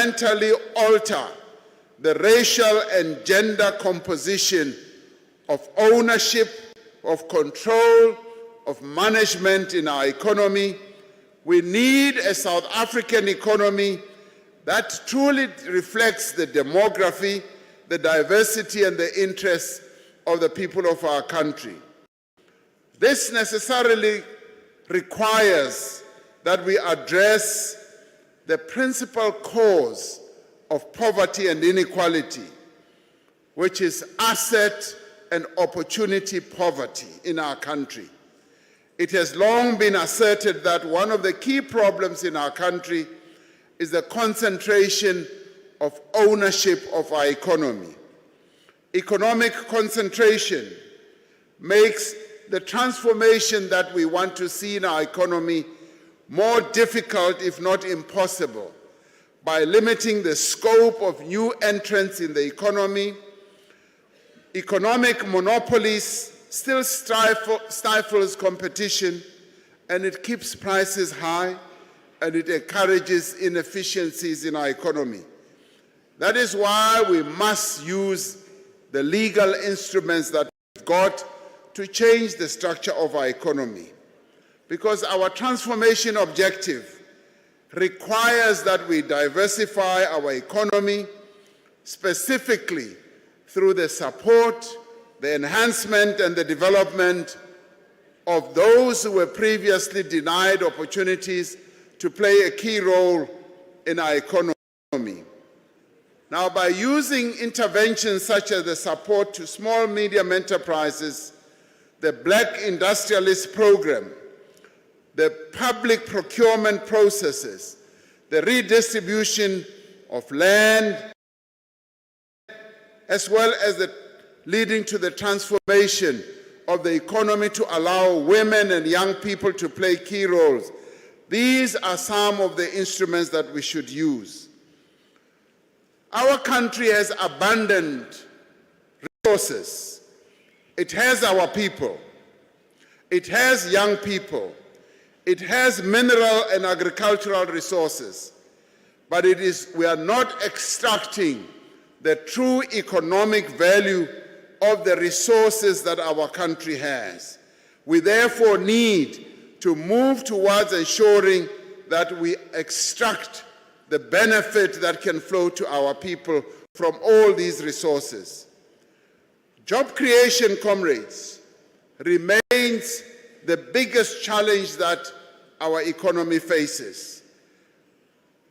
fundamentally alter the racial and gender composition of ownership, of control, of management in our economy. We need a South African economy that truly reflects the demography, the diversity and the interests of the people of our country. This necessarily requires that we address the principal cause of poverty and inequality, which is asset and opportunity poverty in our country. It has long been asserted that one of the key problems in our country is the concentration of ownership of our economy. Economic concentration makes the transformation that we want to see in our economy more difficult, if not impossible, by limiting the scope of new entrants in the economy. Economic monopolies still stifles competition, and it keeps prices high, and it encourages inefficiencies in our economy. That is why we must use the legal instruments that we've got to change the structure of our economy. Because our transformation objective requires that we diversify our economy, specifically through the support, the enhancement and the development of those who were previously denied opportunities to play a key role in our economy. Now, by using interventions such as the support to small medium enterprises, the Black Industrialist Program, the public procurement processes, the redistribution of land, as well as leading to the transformation of the economy to allow women and young people to play key roles. These are some of the instruments that we should use. Our country has abundant resources. It has our people. It has young people. It has mineral and agricultural resources. But we are not extracting the true economic value of the resources that our country has. We therefore need to move towards ensuring that we extract the benefit that can flow to our people from all these resources. Job creation, comrades, remains the biggest challenge that our economy faces.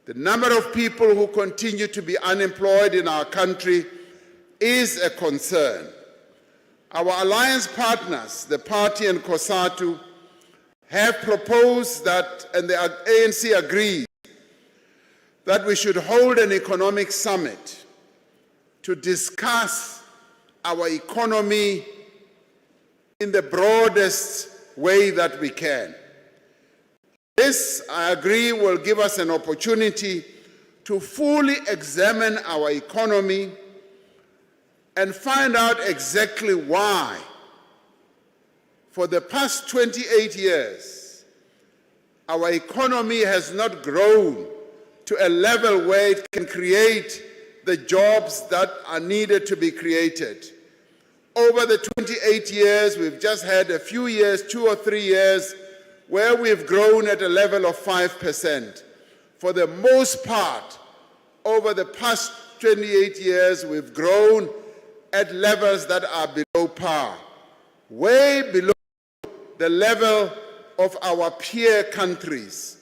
The number of people who continue to be unemployed in our country is a concern. Our alliance partners, the party and COSATU, have proposed that, and the ANC agrees, that we should hold an economic summit to discuss our economy in the broadest way that we can. This, I agree, will give us an opportunity to fully examine our economy and find out exactly why, for the past 28 years, our economy has not grown to a level where it can create the jobs that are needed to be created. Over the 28 years, we've just had a few years, 2 or 3 years, where we've grown at a level of 5%. For the most part, over the past 28 years, we've grown at levels that are below par, way below the level of our peer countries.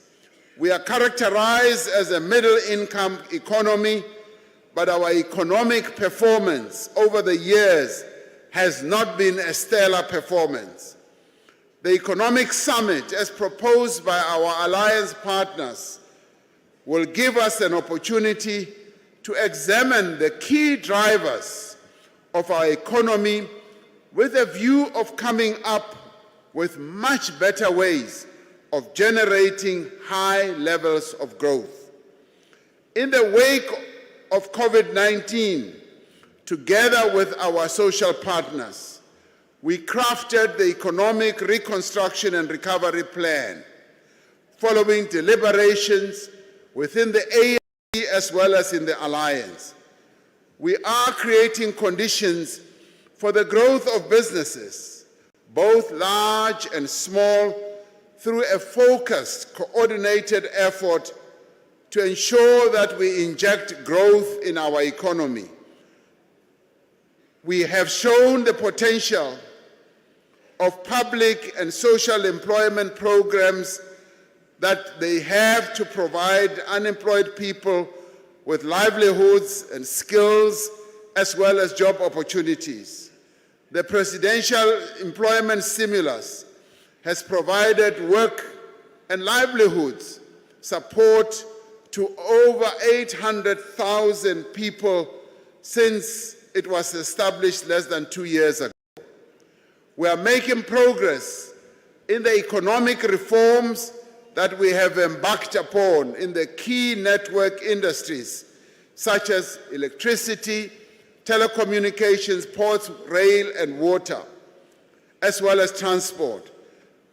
We are characterized as a middle-income economy, but our economic performance over the years has not been a stellar performance. The economic summit, as proposed by our alliance partners, will give us an opportunity to examine the key drivers of our economy with a view of coming up with much better ways of generating high levels of growth. In the wake of COVID-19, together with our social partners, we crafted the Economic Reconstruction and Recovery Plan, following deliberations within the ANC as well as in the alliance. We are creating conditions for the growth of businesses, both large and small, through a focused, coordinated effort to ensure that we inject growth in our economy. We have shown the potential of public and social employment programs that they have to provide unemployed people with livelihoods and skills as well as job opportunities. The presidential employment stimulus has provided work and livelihoods support to over 800,000 people since it was established less than 2 years ago. We are making progress in the economic reforms that we have embarked upon in the key network industries such as electricity, telecommunications, ports, rail, and water, as well as transport.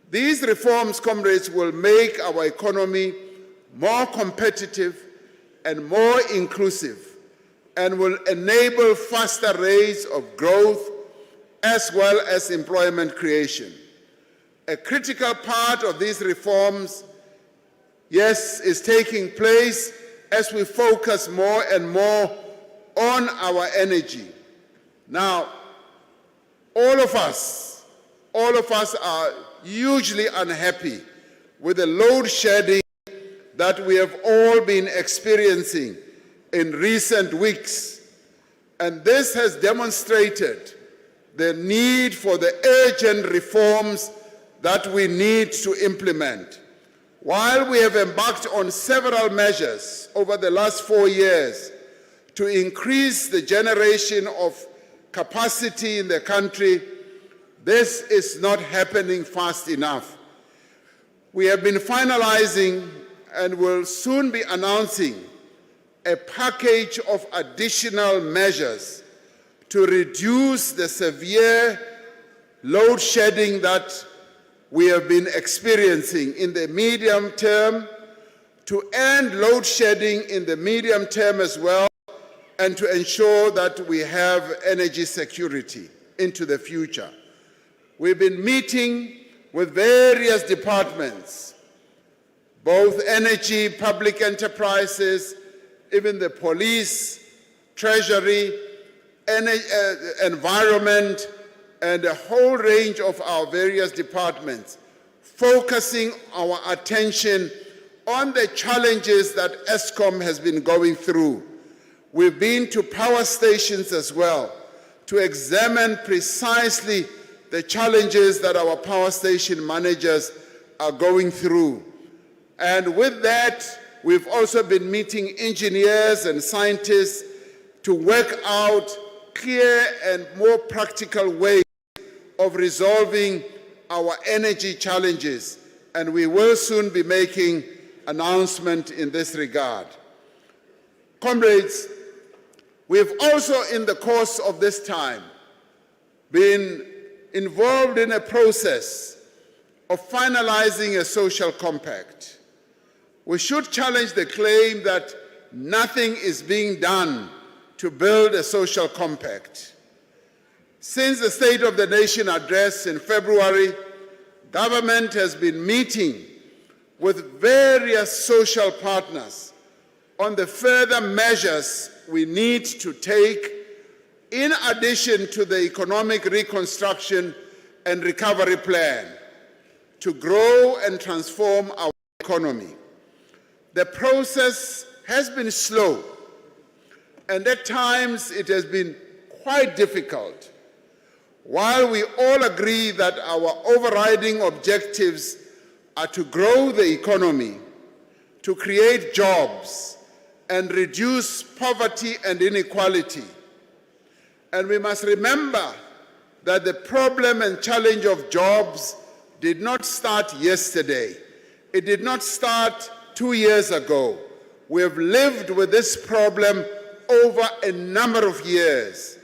These reforms, comrades, will make our economy more competitive and more inclusive and will enable faster rates of growth as well as employment creation. A critical part of these reforms, yes, is taking place as we focus more and more on our energy. Now, all of us are hugely unhappy with the load shedding that we have all been experiencing in recent weeks. And this has demonstrated the need for the urgent reforms that we need to implement. While we have embarked on several measures over the last 4 years to increase the generation of capacity in the country, this is not happening fast enough. We have been finalizing and will soon be announcing a package of additional measures to reduce the severe load shedding that we have been experiencing in the medium term, to end load shedding in the medium term as well, and to ensure that we have energy security into the future. We've been meeting with various departments, both energy, public enterprises, even the police, treasury, environment, and a whole range of our various departments, focusing our attention on the challenges that Eskom has been going through. We've been to power stations as well to examine precisely the challenges that our power station managers are going through. And with that, we've also been meeting engineers and scientists to work out clear and more practical ways of resolving our energy challenges, and we will soon be making announcement in this regard. Comrades, we've also in the course of this time been involved in a process of finalizing a social compact. We should challenge the claim that nothing is being done to build a social compact. Since the State of the Nation address in February, government has been meeting with various social partners on the further measures we need to take in addition to the economic reconstruction and recovery plan to grow and transform our economy. The process has been slow, and at times it has been quite difficult. While we all agree that our overriding objectives are to grow the economy, to create jobs, and reduce poverty and inequality, and we must remember that the problem and challenge of jobs did not start yesterday. It did not start 2 years ago. We have lived with this problem over a number of years,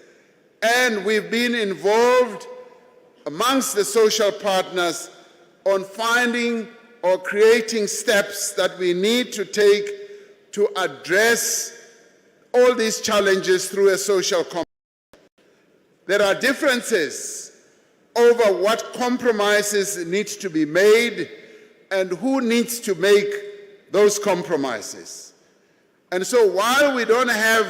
and we've been involved amongst the social partners on finding or creating steps that we need to take to address all these challenges through a social compact. There are differences over what compromises need to be made and who needs to make those compromises. And so while we don't have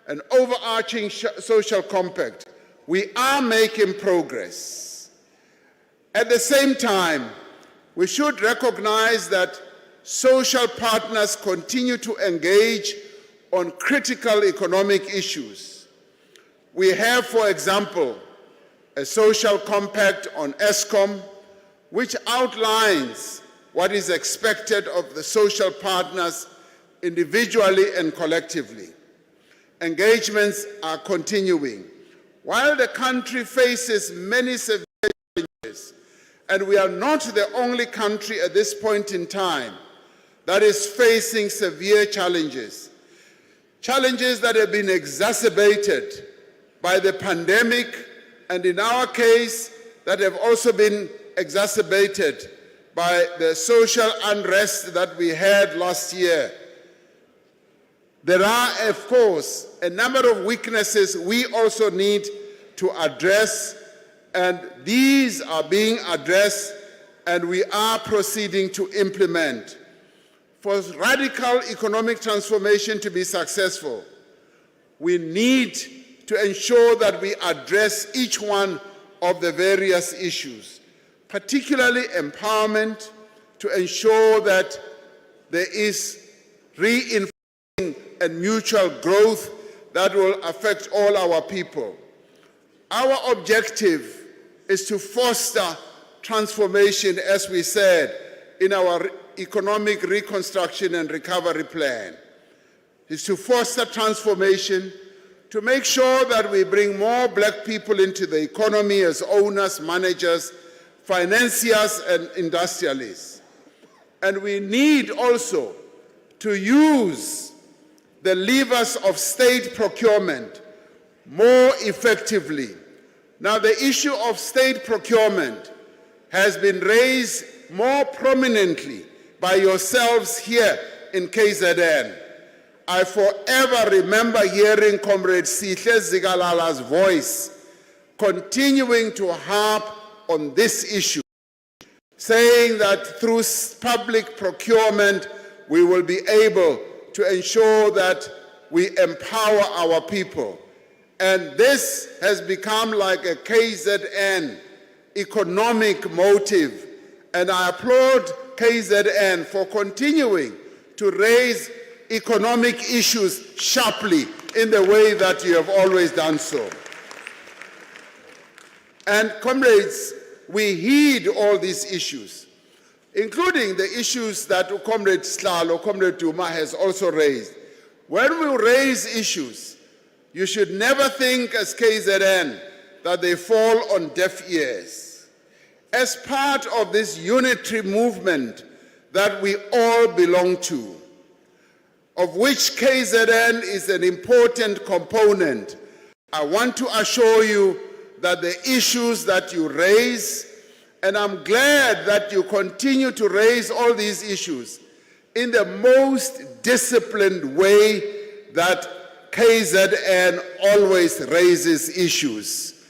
an overarching social compact, we are making progress. At the same time, we should recognize that social partners continue to engage on critical economic issues. We have, for example, a social compact on Eskom, which outlines what is expected of the social partners individually and collectively. Engagements are continuing. While the country faces many severe challenges, and we are not the only country at this point in time that is facing severe challenges, challenges that have been exacerbated by the pandemic, and in our case, that have also been exacerbated by the social unrest that we had last year. There are, of course, a number of weaknesses we also need to address, and these are being addressed, and we are proceeding to implement. For radical economic transformation to be successful, we need to ensure that we address each one of the various issues, particularly empowerment, to ensure that there is reinforcement and mutual growth that will affect all our people. Our objective is to foster transformation, as we said, in our economic reconstruction and recovery plan. Is to foster transformation, to make sure that we bring more black people into the economy as owners, managers, financiers, and industrialists. And we need also to use the levers of state procurement more effectively. Now, the issue of state procurement has been raised more prominently by yourselves here in KZN. I forever remember hearing Comrade Sihle Zikalala's voice continuing to harp on this issue, saying that through public procurement we will be able to ensure that we empower our people. And this has become like a KZN economic motive. And I applaud KZN for continuing to raise economic issues sharply in the way that you have always done so. And comrades, we heed all these issues, including the issues that Comrade Slal or Comrade Duma has also raised. When we raise issues, you should never think as KZN that they fall on deaf ears. As part of this unitary movement that we all belong to, of which KZN is an important component, I want to assure you that the issues that you raise, and I'm glad that you continue to raise all these issues in the most disciplined way that KZN always raises issues.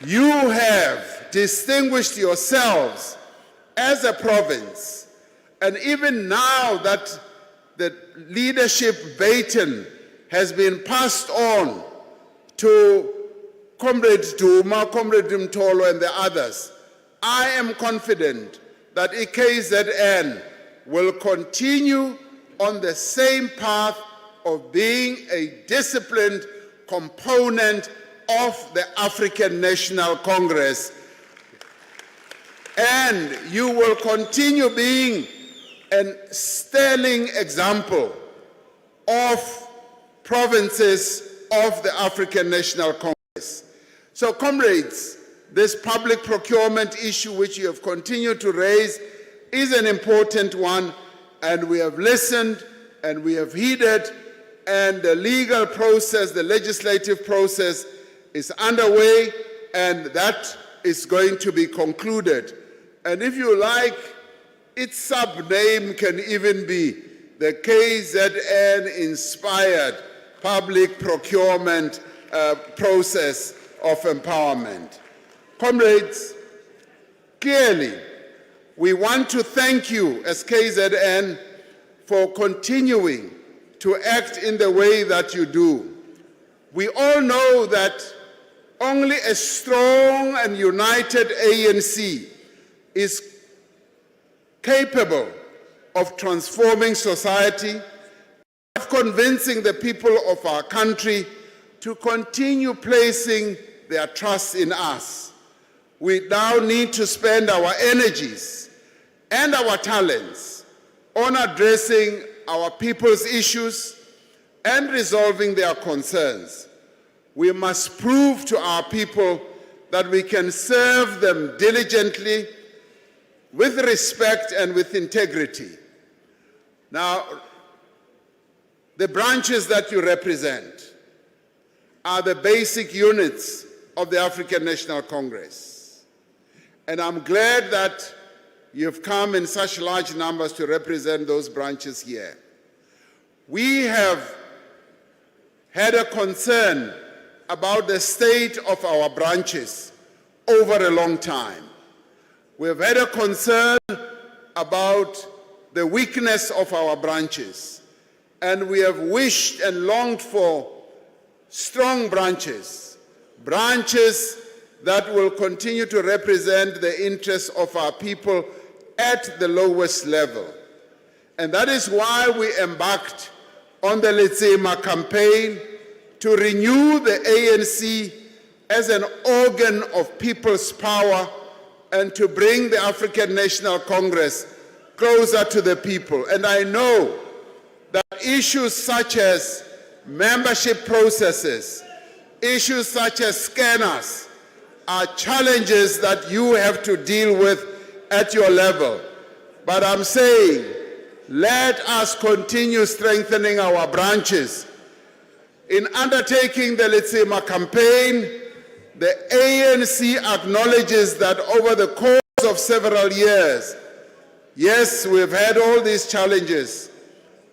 You have distinguished yourselves as a province, and even now that the leadership baton has been passed on to Comrade Duma, Comrade Mtolo, and the others, I am confident that KZN will continue on the same path of being a disciplined component of the African National Congress. And you will continue being a sterling example of provinces of the African National Congress. So, comrades, this public procurement issue which you have continued to raise is an important one, and we have listened and we have heeded, and the legal process, the legislative process is underway, and that is going to be concluded. And if you like, its sub-name can even be the KZN-inspired public procurement process of empowerment. Comrades, clearly, we want to thank you as KZN for continuing to act in the way that you do. We all know that only a strong and united ANC is capable of transforming society, of convincing the people of our country to continue placing their trust in us. We now need to spend our energies and our talents on addressing our people's issues and resolving their concerns. We must prove to our people that we can serve them diligently, with respect and with integrity. Now, the branches that you represent are the basic units of the African National Congress. And I'm glad that you've come in such large numbers to represent those branches here. We have had a concern about the state of our branches over a long time. We've had a concern about the weakness of our branches, and we have wished and longed for strong branches, branches that will continue to represent the interests of our people at the lowest level. And that is why we embarked on the Letsema campaign to renew the ANC as an organ of people's power and to bring the African National Congress closer to the people. And I know that issues such as membership processes, issues such as scanners, are challenges that you have to deal with at your level. But I'm saying, let us continue strengthening our branches. In undertaking the Letsema campaign, the ANC acknowledges that over the course of several years, yes, we've had all these challenges.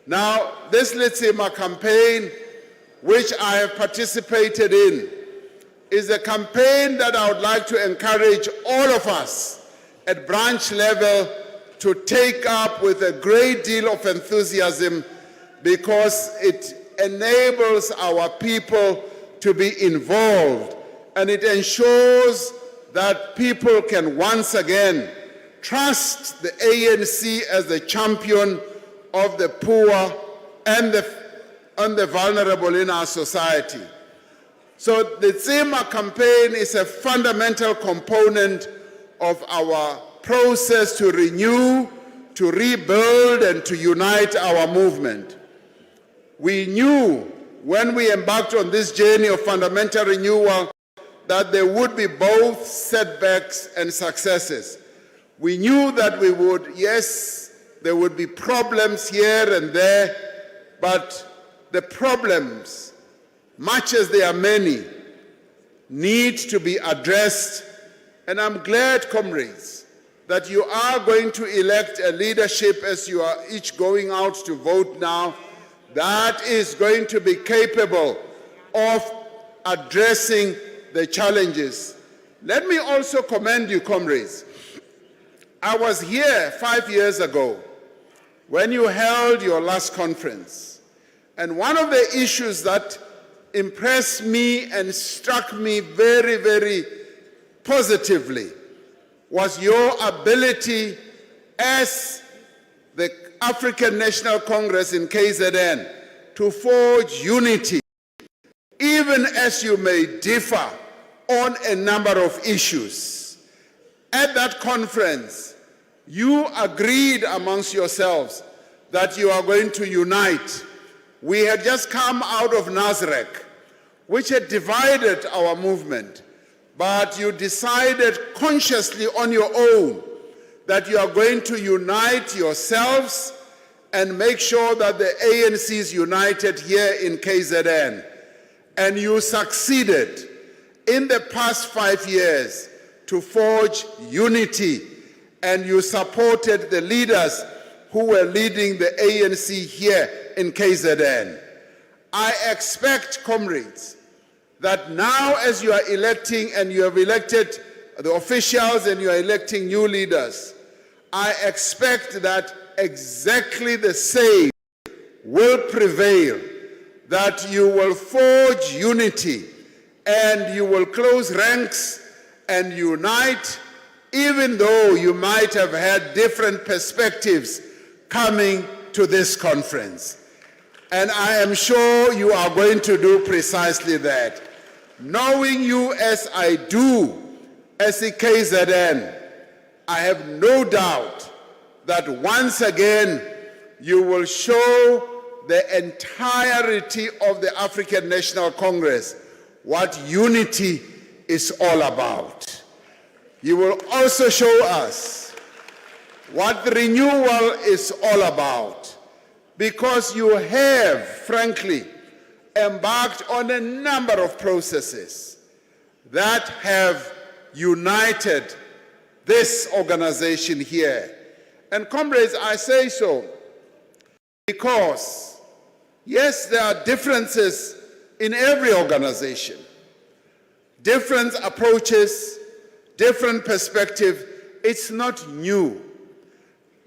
Now, this Letsema campaign, which I have participated in, is a campaign that I would like to encourage all of us at branch level to take up with a great deal of enthusiasm, because it enables our people to be involved, and it ensures that people can once again trust the ANC as the champion of the poor and the vulnerable in our society. So the Letsema campaign is a fundamental component of our process to renew, to rebuild, and to unite our movement. We knew when we embarked on this journey of fundamental renewal that there would be both setbacks and successes. We knew that we would, yes, there would be problems here and there, but the problems, much as they are many, need to be addressed. And I'm glad, comrades, that you are going to elect a leadership, as you are each going out to vote now, that is going to be capable of addressing the challenges. Let me also commend you, comrades. I was here 5 years ago when you held your last conference. And one of the issues that impressed me and struck me very, very positively was your ability as the African National Congress in KZN to forge unity, even as you may differ on a number of issues. At that conference, you agreed amongst yourselves that you are going to unite. We had just come out of Nazareth, which had divided our movement, but you decided consciously on your own that you are going to unite yourselves and make sure that the ANC is united here in KZN. And you succeeded in the past 5 years to forge unity, and you supported the leaders who were leading the ANC here in KZN. I expect, comrades, that now as you are electing and you have elected the officials and you are electing new leaders, I expect that exactly the same will prevail, that you will forge unity and you will close ranks and unite, even though you might have had different perspectives coming to this conference. And I am sure you are going to do precisely that. Knowing you as I do, as the KZN, I have no doubt that once again you will show the entirety of the African National Congress what unity is all about. You will also show us what the renewal is all about, because you have, frankly, embarked on a number of processes that have united this organization here. And comrades, I say so because, yes, there are differences in every organization, different approaches, different perspective. It's not new.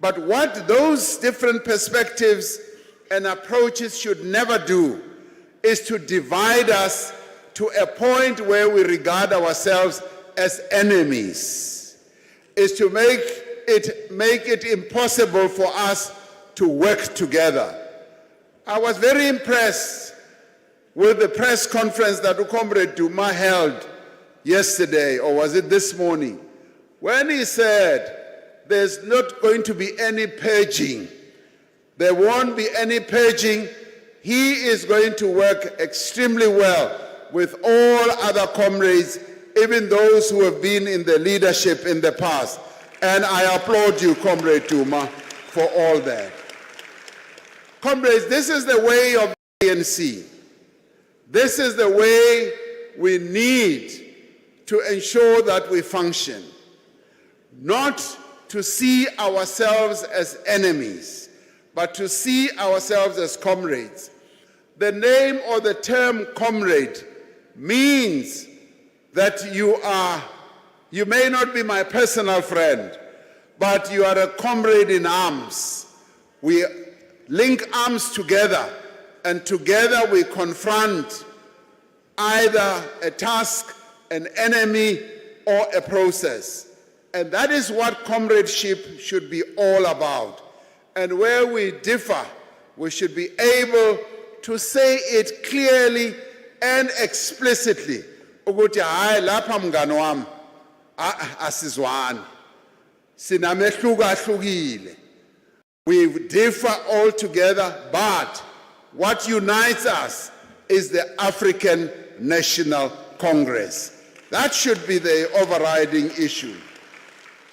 But what those different perspectives and approaches should never do is to divide us to a point where we regard ourselves as enemies, is to make it impossible for us to work together. I was very impressed with the press conference that Comrade Duma held yesterday, or was it this morning, when he said there's not going to be any purging. There won't be any purging. He is going to work extremely well with all other comrades, even those who have been in the leadership in the past. And I applaud you, Comrade Duma, for all that. Comrades, this is the way of the ANC. This is the way we need to ensure that we function. Not to see ourselves as enemies, but to see ourselves as comrades. The name or the term comrade means that you may not be my personal friend, but you are a comrade in arms. We link arms together, and together we confront either a task, an enemy, or a process. And that is what comradeship should be all about. And where we differ, we should be able to say it clearly and explicitly. Ukuthi hayi lapha mngani wami asizwani. Sinamehlukahlukile. We differ altogether, but what unites us is the African National Congress. That should be the overriding issue.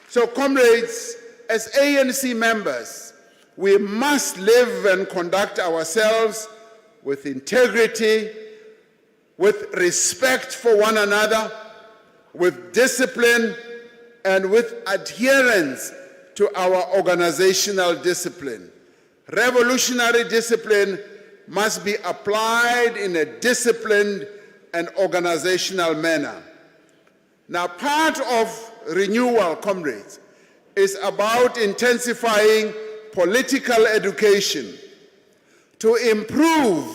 So, comrades, as ANC members, we must live and conduct ourselves with integrity, with respect for one another, with discipline, and with adherence to our organizational discipline. Revolutionary discipline must be applied in a disciplined and organizational manner. Now, part of renewal, comrades, is about intensifying political education to improve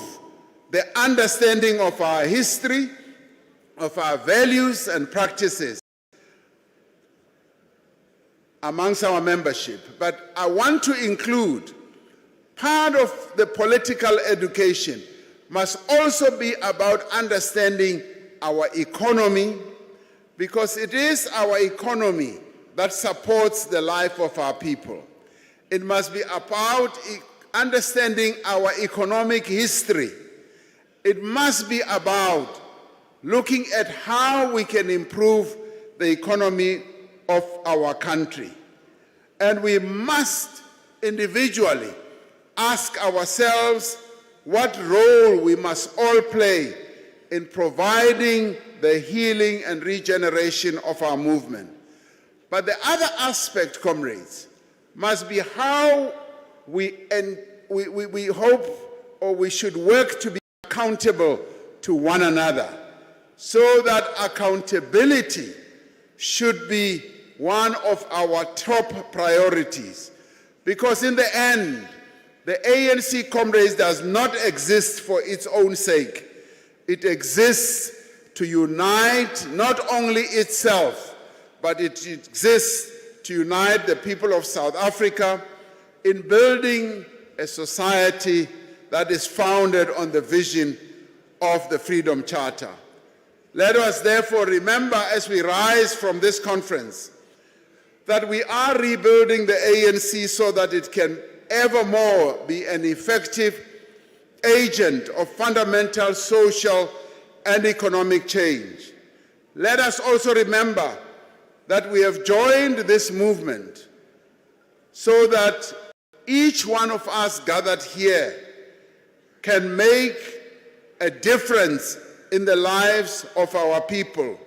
the understanding of our history, of our values and practices amongst our membership. But I want to include part of the political education must also be about understanding our economy, because it is our economy that supports the life of our people. It must be about understanding our economic history. It must be about looking at how we can improve the economy of our country. And we must individually ask ourselves what role we must all play in providing the healing and regeneration of our movement. But the other aspect, comrades, must be how we hope, or we should work to be accountable to one another, so that accountability should be one of our top priorities. Because in the end, the ANC, comrades, does not exist for its own sake. It exists to unite not only itself, but it exists to unite the people of South Africa in building a society that is founded on the vision of the Freedom Charter. Let us therefore remember, as we rise from this conference, that we are rebuilding the ANC so that it can evermore be an effective agent of fundamental social and economic change. Let us also remember that we have joined this movement so that each one of us gathered here can make a difference in the lives of our people.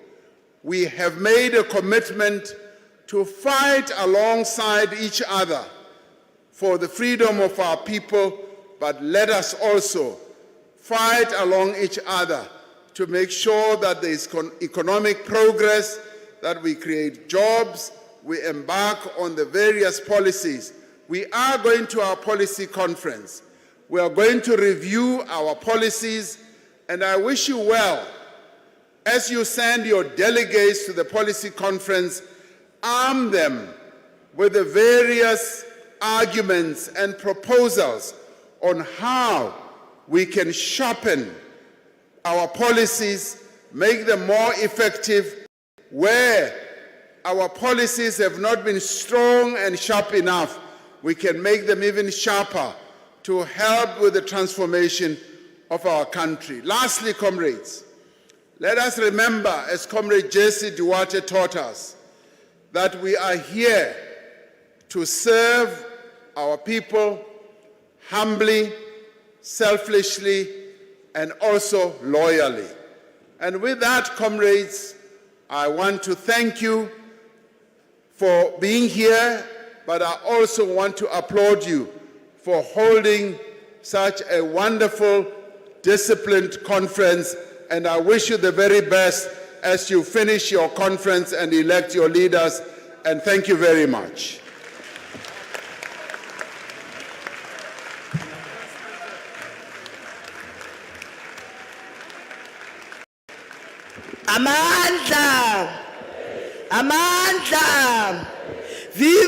We have made a commitment to fight alongside each other for the freedom of our people, but let us also fight along each other to make sure that there is economic progress, that we create jobs, we embark on the various policies. We are going to our policy conference. We are going to review our policies, and I wish you well. As you send your delegates to the policy conference, arm them with the various arguments and proposals on how we can sharpen our policies, make them more effective. Where our policies have not been strong and sharp enough, we can make them even sharper to help with the transformation of our country. Lastly, comrades, let us remember, as Comrade Jesse Duarte taught us, that we are here to serve our people humbly, selflessly, and also loyally. And with that, comrades, I want to thank you for being here, but I also want to applaud you for holding such a wonderful, disciplined conference, and I wish you the very best as you finish your conference and elect your leaders, and thank you very much. Amandla! Amandla! Viva!